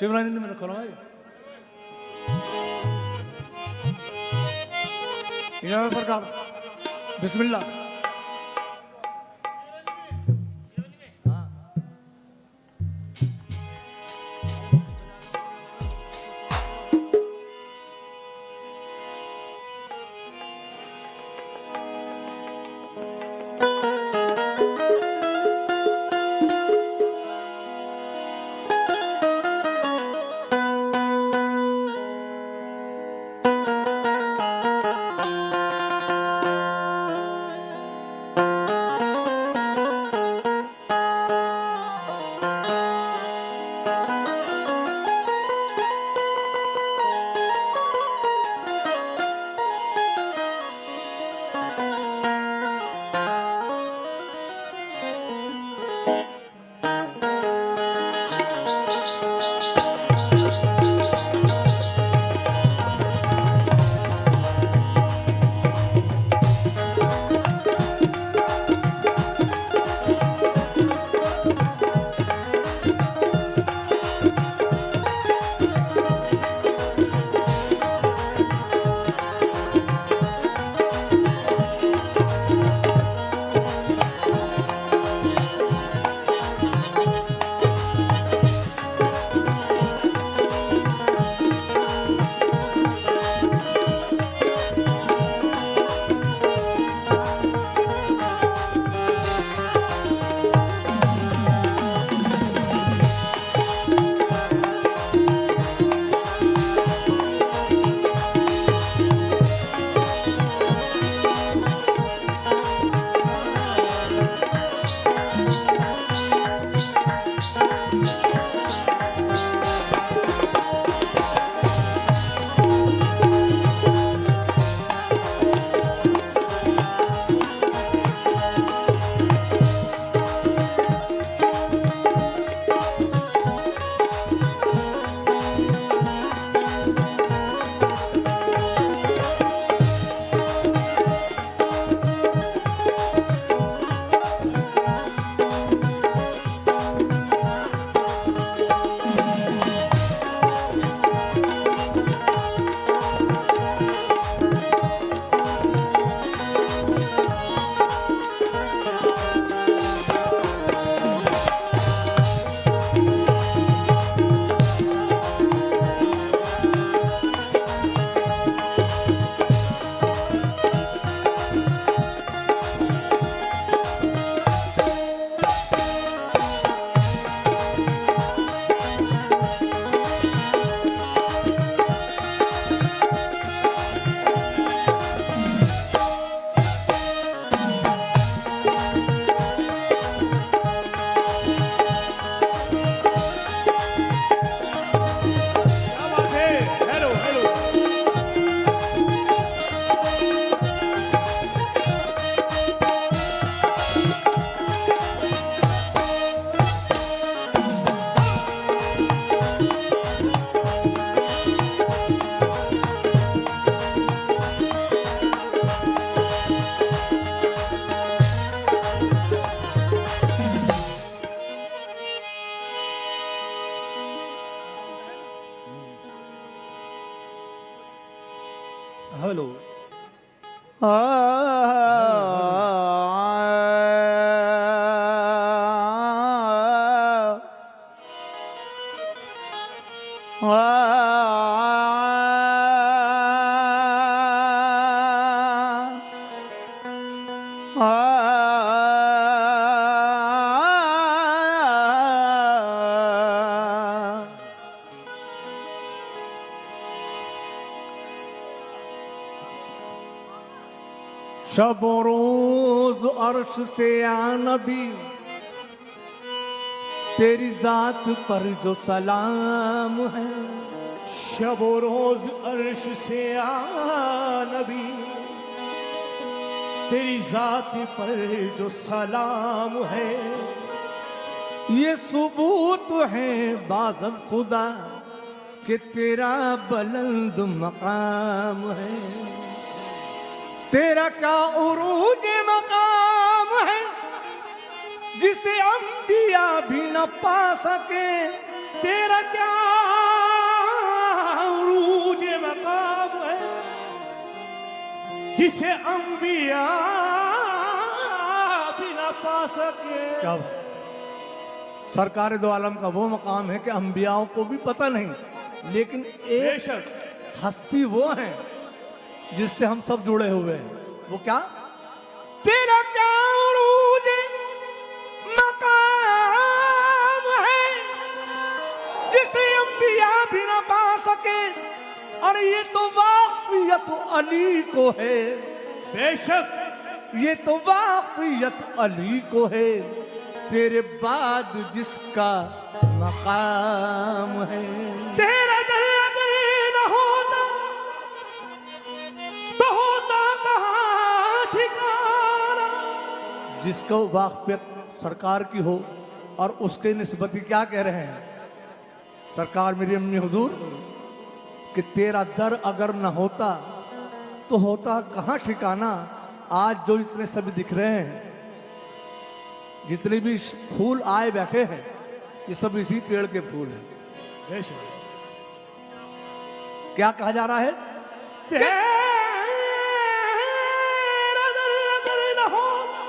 शिवरानी ने मैंने करवाई इजाजत सरकार बिस्मिल्लाह। हेलो शब रोज अर्श से आ नबी तेरी जात पर जो सलाम है। शब रोज अर्श से आ नबी तेरी जात पर जो सलाम है। ये सबूत है बाज़ खुदा कि तेरा बुलंद मकाम है। तेरा क्या उरूज मकाम है जिसे अंबिया भी न पा सके। तेरा क्या जिसे अंबिया भी ना पा सके। क्या सरकार दो आलम का वो मकाम है कि अंबियाओं को भी पता नहीं, लेकिन एक बेशक हस्ती वो है जिससे हम सब जुड़े हुए हैं। वो क्या? तेरा क्या उरूज मकाम है जिसे अंबिया भी ना पा सके, और ये तो वाक़ियत अली को है। बेशक ये तो वाक़ियत अली को है, तेरे बाद जिसका मकाम है। तेरा दर अगर न होता तो होता कहाँ ठिकाना। जिसको वाक़ियत सरकार की हो और उसके निस्बती क्या कह रहे हैं सरकार मेरी अम्मी हुजूर कि तेरा दर अगर न होता तो होता कहाँ ठिकाना। आज जो इतने सभी दिख रहे हैं, जितने भी फूल आए बैठे हैं, ये सब इसी पेड़ के फूल हैं। बेशक क्या कहा जा रहा है? तेरा दर अगर न होता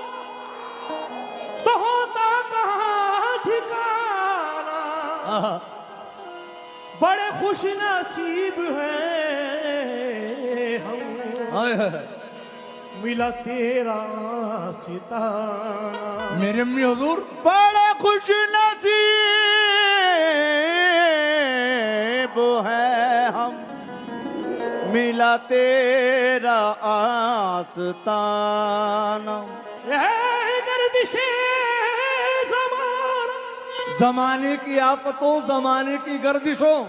तो होता कहाँ ठिकाना। आहा, बड़े खुश नसीब हैं हम, हाय हाय। मिला तेरा सितारा। मेरे अम्मी हुजूर बड़े खुश नसीब है हम, मिला तेरा आस्ताना। गर्दिशे ज़माना, जमाने की आफतों, जमाने की गर्दिशों,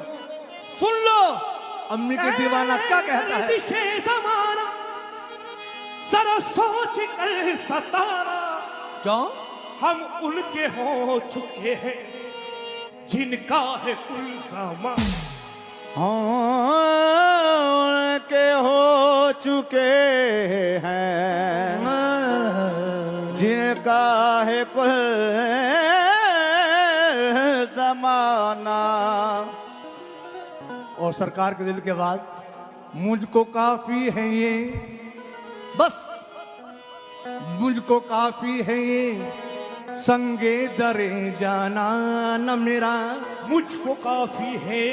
सुन लो अम्मी के दीवाना क्या कहता है। गर्दिशे ज़माना जरा सोच कर सताना। क्यों? हम उनके हो चुके हैं जिनका है कुल ज़मान। उनके हो चुके हैं जिनका है कुल जमाना। और सरकार के दिल के बाद मुझको काफी है ये, बस मुझको काफी है ये संगे दरे जाना न मेरा। मुझको काफी है,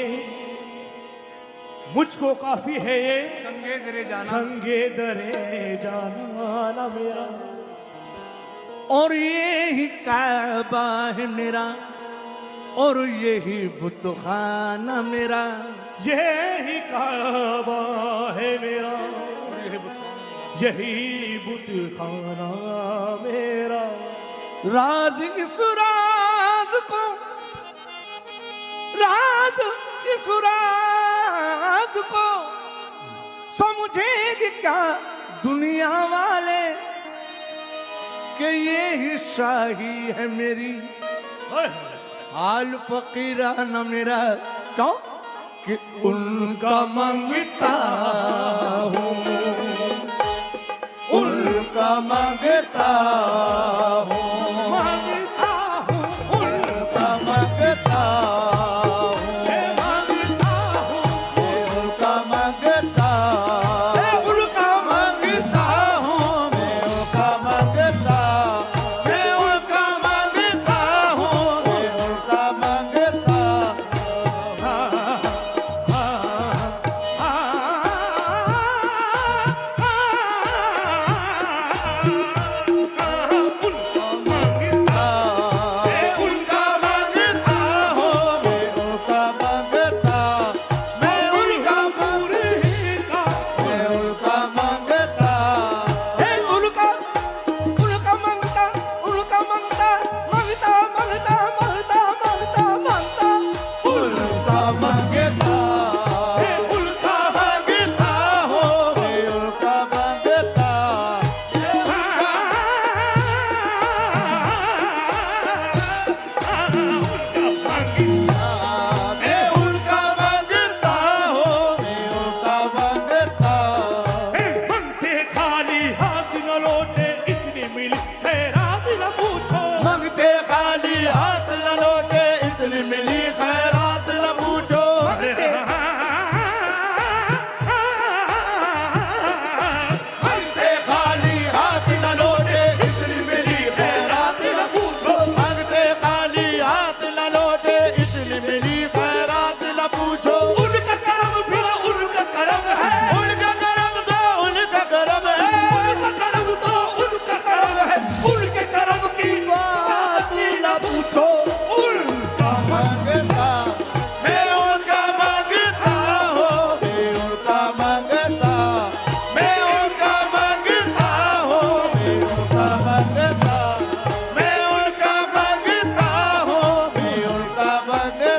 मुझको काफी है ये संगे दरे जाना, संगे दरे जाना मेरा। और ये ही काबा है मेरा, और यही बुतखाना मेरा। यही काबा है मेरा, यही बुत खाना मेरा। राज इस राज को, राज इस राज को समझेंगे क्या दुनिया वाले कि ये ही शाही है मेरी। हाल फकीराना मेरा, क्यों कि उनका मांगता हूँ, उनका मांगता हूँ, मांगता हूँ उनका मांगता हूँ, मांगता हूँ उनका मांगता, उनका मांगता हूँ, मैं उनका मांगता, मैं उनका मांगता हूँ, मैं उनका मांगता।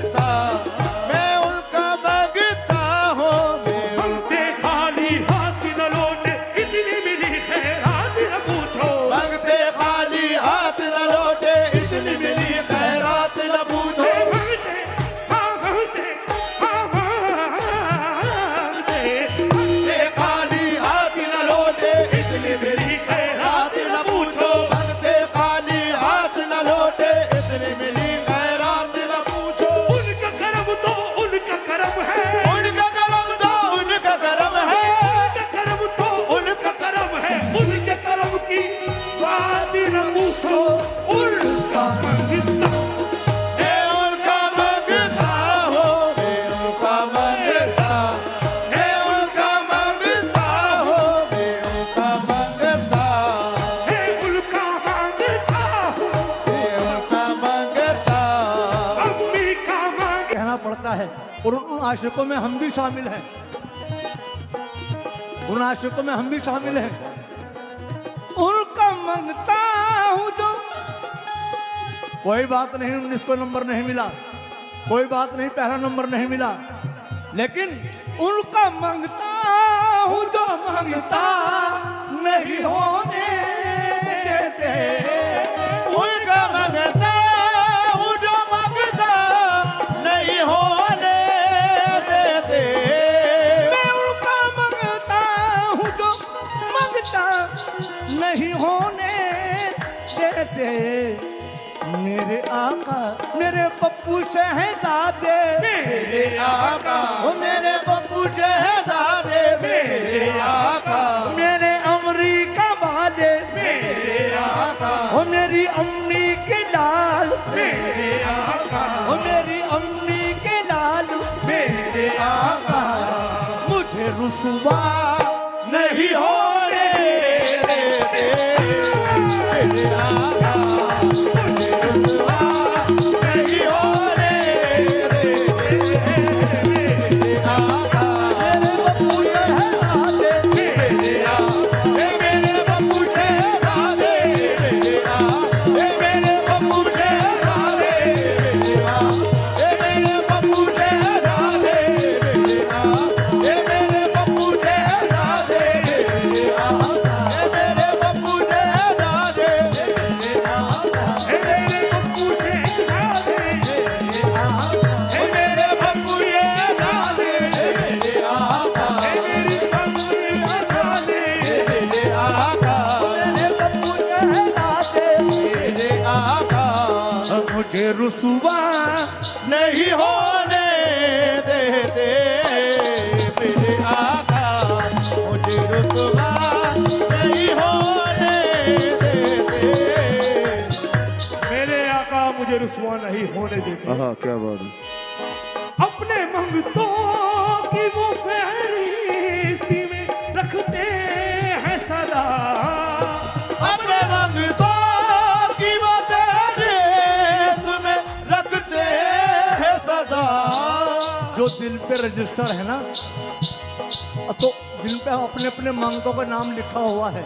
मांगता, मैं उनका मांगता हूँ, मैं मांगते खाली हाथ न लौटे, इतनी मिली खैरात न पूछो। मांगते खाली हाथ न लौटे, इतनी मिली खैरात न पूछो। मांगते हाँ मांगते हाँ मांगते, मांगते खाली हाथ न लौटे, इतनी मिली खैरात न पूछो। मांगते खाली हाथ न लौटे, इतनी मिली खैरात न पूछो। उनका करम तो उनका करम है, उनका करम तो उनका करम है, उनका करम तो उनका करम है, उनके करम की बात न पूछो। उनका मंगिता मैं उनका मांगता हूँ, मैं उनका मांगता, मैं उनका मांगता हूँ, मैं उनका मांगता, है, उनका मांगता हूँ, मैं उनका मांगता। अम्मी का मांग कहना पड़ता है। और उन आशिकों में हम भी शामिल हैं, उन आशिकों में हम भी शामिल हैं। उनका मांगता हूँ जो, कोई बात नहीं 19 को नंबर नहीं मिला, कोई बात नहीं पहला नंबर नहीं मिला, लेकिन उनका मांगता हूँ जो मांगता नहीं होने देते। उनका मांगता हूँ जो मांगता नहीं होने देते। मैं उनका मांगता हूँ जो मांगता नहीं होने देते। मेरे आका मेरे पप्पू शहजादे, मेरे आका ओ मेरे बब्बू शहजादे, मेरे आका मेरे अमरीका वाले, मेरे आका ओ मेरी अम्मी के लाल, मेरे आका ओ मेरी अम्मी के लाल, मेरे आका मुझे रुसवा नहीं होने देते। मेरे आका मुझे रुसवा नहीं होने देते। मेरे आका मेरे पप्पू शहजादे, मेरे बब्बू शहजादे, मेरे बब्बू शहजादे, मेरे बब्बू शहजादे, मेरे बब्बू शहजादे, मेरे बब्बू शहजादे, है, मेरे पप्पू से जादे, मेरे बब्बू शहजादे, मेरे आका, है, मेरी अम्मी जादे, मेरे आका, मेरे पप्पू शहजादे, मेरे आका मुझे रुसवा नहीं होने देते। मेरे आका मुझे रुतबा नहीं होने देते। मेरे आका मुझे रुसवा नहीं होने देते। हाँ क्या बात है। अपने मंगतों की वो फहरिस्त में रखते हैं सदा। अपने मंगतों की वो तेरे तुम्हें रखते हैं सदा। जो दिल पे रजिस्टर है ना, तो दिल पे अपने अपने मंगतों का नाम लिखा हुआ है,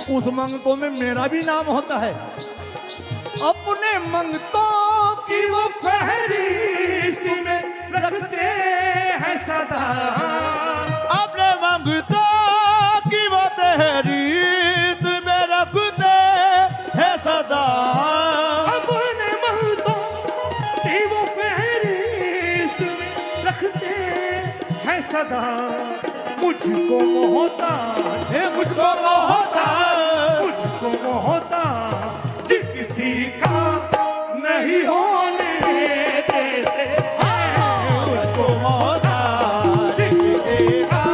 उस मंगतों में मेरा भी नाम होता है। अपने मंगतों की वो फहरिस्त में रखते हैं सदा। अपने मंगतों की वो तेरी तुम्हें रखते हैं सदा। अपने मंगतों की वो फहरिस्त में रखते हैं सदा। मुझको मोहताज, हे मुझको मोहताज, मुझको मोहताज किसी का नहीं होने देते हैं। मुझको मोहताज किसी का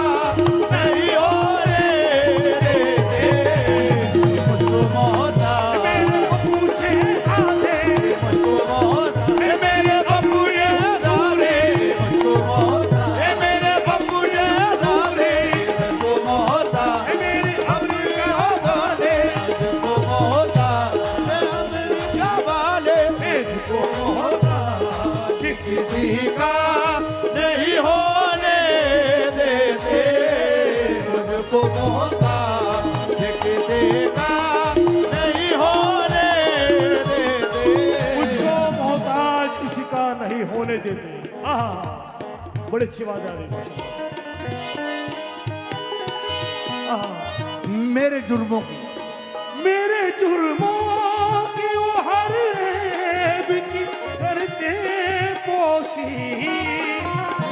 नहीं होने देते। मुझको मोहताज, मेरे बब्बू से आते, मुझको मोहताज, मेरे बब्बू शहजादे, मुझको मोहताज, मेरे बब्बू शहजादे, मुझको मोहताज, मेरे अमरीका वाले, मुझको मोहताज, अमरीका वाले, मुझको मोहताज किसी का नहीं होने देते। मुझको मोहताज किसी का नहीं होने देते। मुझको मोहताज किसी का नहीं होने देते। आहा बड़ी अच्छी आवाज आ रही है। आहा मेरे जुर्मों की मेरे जुर्मों की वो हर ऐब की करके पोशी,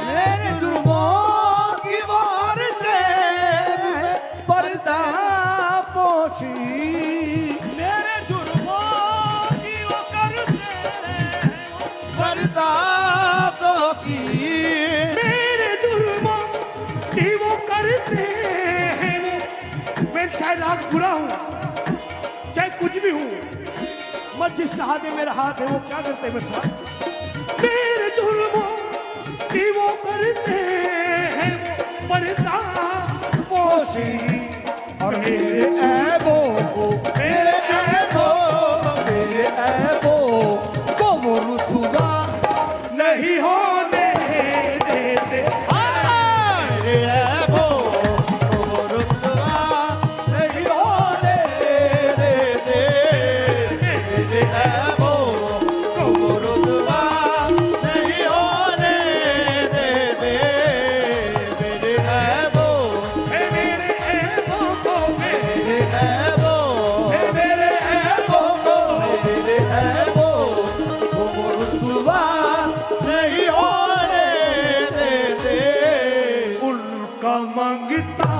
मेरे जुर्मों की वार से पर्दा पोशी, मेरे जुर्मों की वो करते पर्दा तो की, मेरे जुर्मों की वो करते हैं। मैं चाहे लाख बुरा हूं, चाहे कुछ भी हूं, मत जिसका हाथ है मेरा हाथ है, वो क्या करते हैं मेरे साथ। मेरे जुर्मों की वो करते हैं पर्दा पोशी, और मेरे ऐबों को मेरे मेरे ऐबों को वो रुसवा नहीं होने देते। मेरे ऐबों को रुतबा नहीं होने देते, मेरे ऐबों को रुतबा नहीं होने देते, मेरे ऐबों मेरे ऐबों को मेरे ऐबों मेरे ऐबों को मेरे ऐबों को रुतबा नहीं होने देते। उनका मांगता